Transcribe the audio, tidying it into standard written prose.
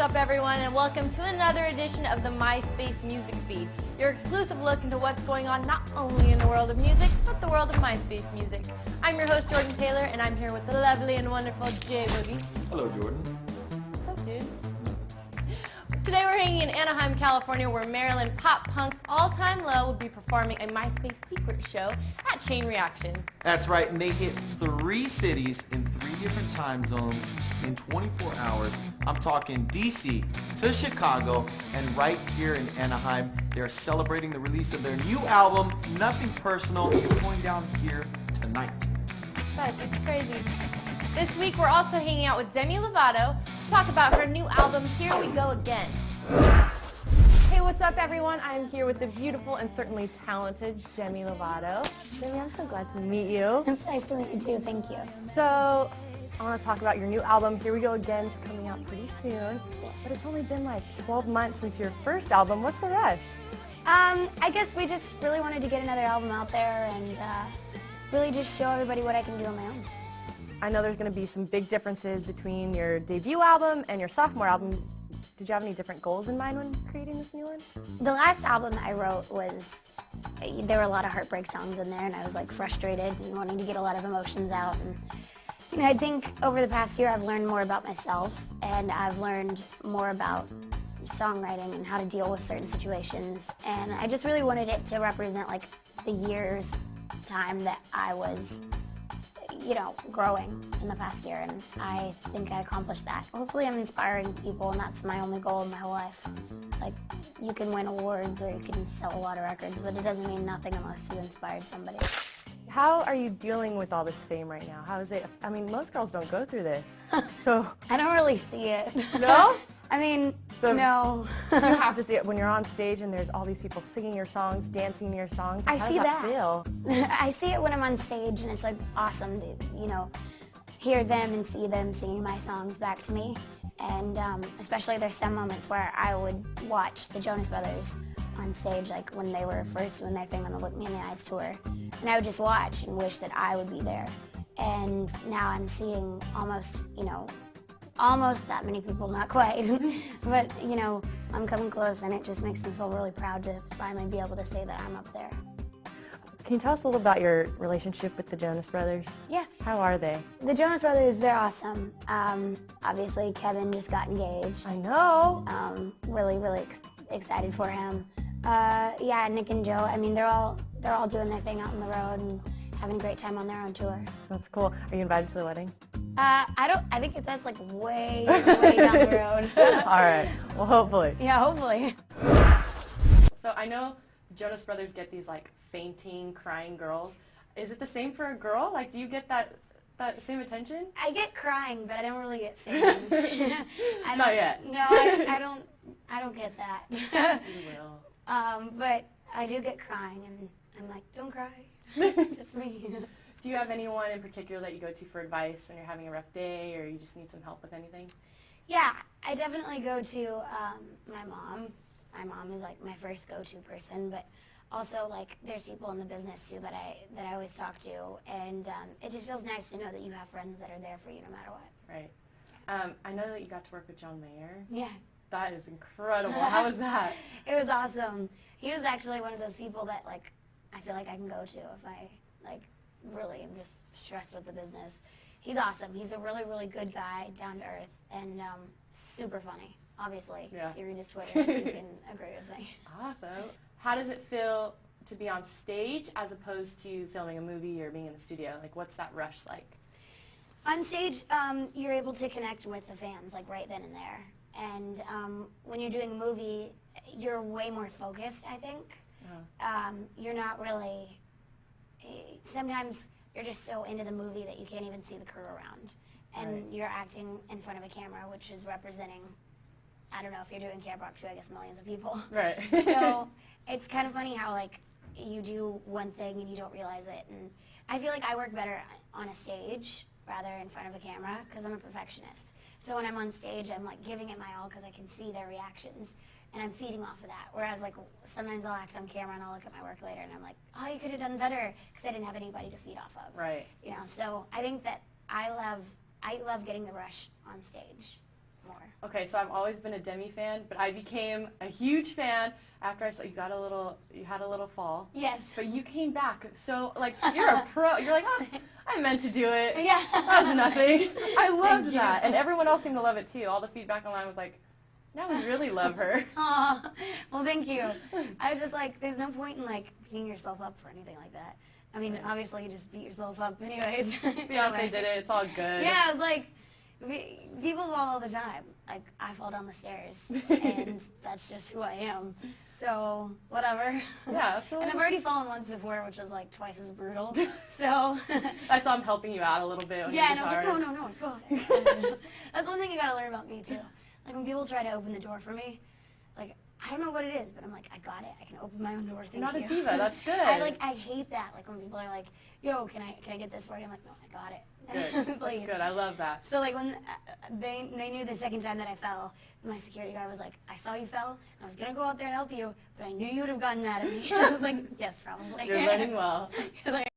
up, everyone, and welcome to another edition of the Myspace Music Feed, your exclusive look into what's going on not only in the world of music, but the world of Myspace music. I'm your host, Jordan Taylor, and I'm here with the lovely and wonderful Jay Boogie. Hello, Jordan. What's up, dude? Today we're hanging in Anaheim, California, where Maryland pop punk's all-time low will be performing a Myspace secret show at Chain Reaction. That's right, and they hit 3 cities in 3 different time zones in 24 hours. I'm talking DC to Chicago, and right here in Anaheim, they're celebrating the release of their new album, Nothing Personal. It's going down here tonight. Gosh, it's crazy. This week we're also hanging out with Demi Lovato to talk about her new album, Here We Go Again. Hey, what's up, everyone? I'm here with the beautiful and certainly talented Demi Lovato. Demi, I'm so glad to meet you. It's nice to meet you too, thank you. So, I want to talk about your new album, Here We Go Again. It's coming out pretty soon. Yes. But it's only been like 12 months since your first album. What's the rush? I guess we just really wanted to get another album out there and really just show everybody what I can do on my own. I know there's going to be some big differences between your debut album and your sophomore album. Did you have any different goals in mind when creating this new one? The last album that I wrote there were a lot of heartbreak songs in there, and I was like frustrated and wanting to get a lot of emotions out. And I think over the past year I've learned more about myself, and I've learned more about songwriting and how to deal with certain situations. And I just really wanted it to represent like the years time that I was growing in the past year, and I think I accomplished that. Hopefully I'm inspiring people, and that's my only goal in my whole life. Like, you can win awards or you can sell a lot of records, but it doesn't mean nothing unless you inspired somebody. How are you dealing with all this fame right now? How is it? I mean, most girls don't go through this. So I don't really see it. No? I mean, no. You have to see it when you're on stage and there's all these people singing your songs, dancing your songs. I How see does that that. feel? I see it when I'm on stage, and it's like awesome to, hear them and see them singing my songs back to me. And especially there's some moments where I would watch the Jonas Brothers on stage, like when they were first doing their thing on the Look Me in the Eyes tour. And I would just watch and wish that I would be there. And now I'm seeing almost that many people, not quite, but I'm coming close, and it just makes me feel really proud to finally be able to say that I'm up there. Can you tell us a little about your relationship with the Jonas Brothers? Yeah. How are they? The Jonas Brothers, they're awesome. Obviously, Kevin just got engaged. I know. Really, really excited for him. Yeah, Nick and Joe, I mean, they're all doing their thing out on the road and having a great time on their own tour. That's cool. Are you invited to the wedding? I think that's like way, way down the road. All right. Well, hopefully. Yeah, hopefully. So I know Jonas Brothers get these like fainting, crying girls. Is it the same for a girl? Like, do you get that same attention? I get crying, but I don't really get fainting. Not yet. No, I don't get that. You will. But I do get crying, and I'm like, don't cry. It's just me. Do you have anyone in particular that you go to for advice when you're having a rough day, or you just need some help with anything? Yeah, I definitely go to my mom. My mom is like my first go-to person, but also like there's people in the business too that I always talk to, and it just feels nice to know that you have friends that are there for you no matter what. Right. I know that you got to work with John Mayer. Yeah. That is incredible. How was that? It was awesome. He was actually one of those people that like I feel like I can go to if I like really am just stressed with the business. He's awesome. He's a really, really good guy, down to earth, and super funny. Obviously, yeah. If you read his Twitter, you can agree with me. Awesome. How does it feel to be on stage as opposed to filming a movie or being in the studio? Like, what's that rush like? On stage, you're able to connect with the fans like right then and there. And when you're doing a movie, you're way more focused, I think. You're not really, sometimes you're just so into the movie that you can't even see the crew around. And right. You're acting in front of a camera, which is representing, I don't know if you're doing Camp Rock too, I guess millions of people. Right. So it's kind of funny how like you do one thing and you don't realize it. And I feel like I work better on a stage rather in front of a camera because I'm a perfectionist. So when I'm on stage, I'm like giving it my all because I can see their reactions. And I'm feeding off of that. Whereas like sometimes I'll act on camera and I'll look at my work later and I'm like, oh, you could have done better because I didn't have anybody to feed off of. Right. So I think that I love getting the rush on stage. more. Okay, so I've always been a Demi fan, but I became a huge fan after I saw you had a little fall. Yes. But you came back, so like you're a pro. You're like, oh, I meant to do it. Yeah. That was nothing. I loved Thank that, you. and everyone else seemed to love it too. All the feedback online was like, now we really love her. Aw, well, thank you. I was just like, there's no point in like beating yourself up for anything like that. I mean, obviously you just beat yourself up anyways. Beyonce did it. It's all good. Yeah, I was like, people fall all the time. Like, I fall down the stairs, and that's just who I am. So, whatever. Yeah, absolutely. And I've already fallen once before, which was like twice as brutal. So. I saw him helping you out a little bit. When Yeah, you and I was like, no, God. That's one thing you gotta learn about me too. Like when people try to open the door for me, like I don't know what it is, but I'm like, I got it. I can open my own door. Thank You're not you. a diva. That's good. I hate that. Like when people are like, yo, can I get this for you? I'm like, no, I got it. Good. Please. That's good. I love that. So like when they knew the second time that I fell, my security guard was like, I saw you fell, and I was gonna go out there and help you, but I knew you would have gotten mad at me. I was like, yes, probably. You're learning well. Like,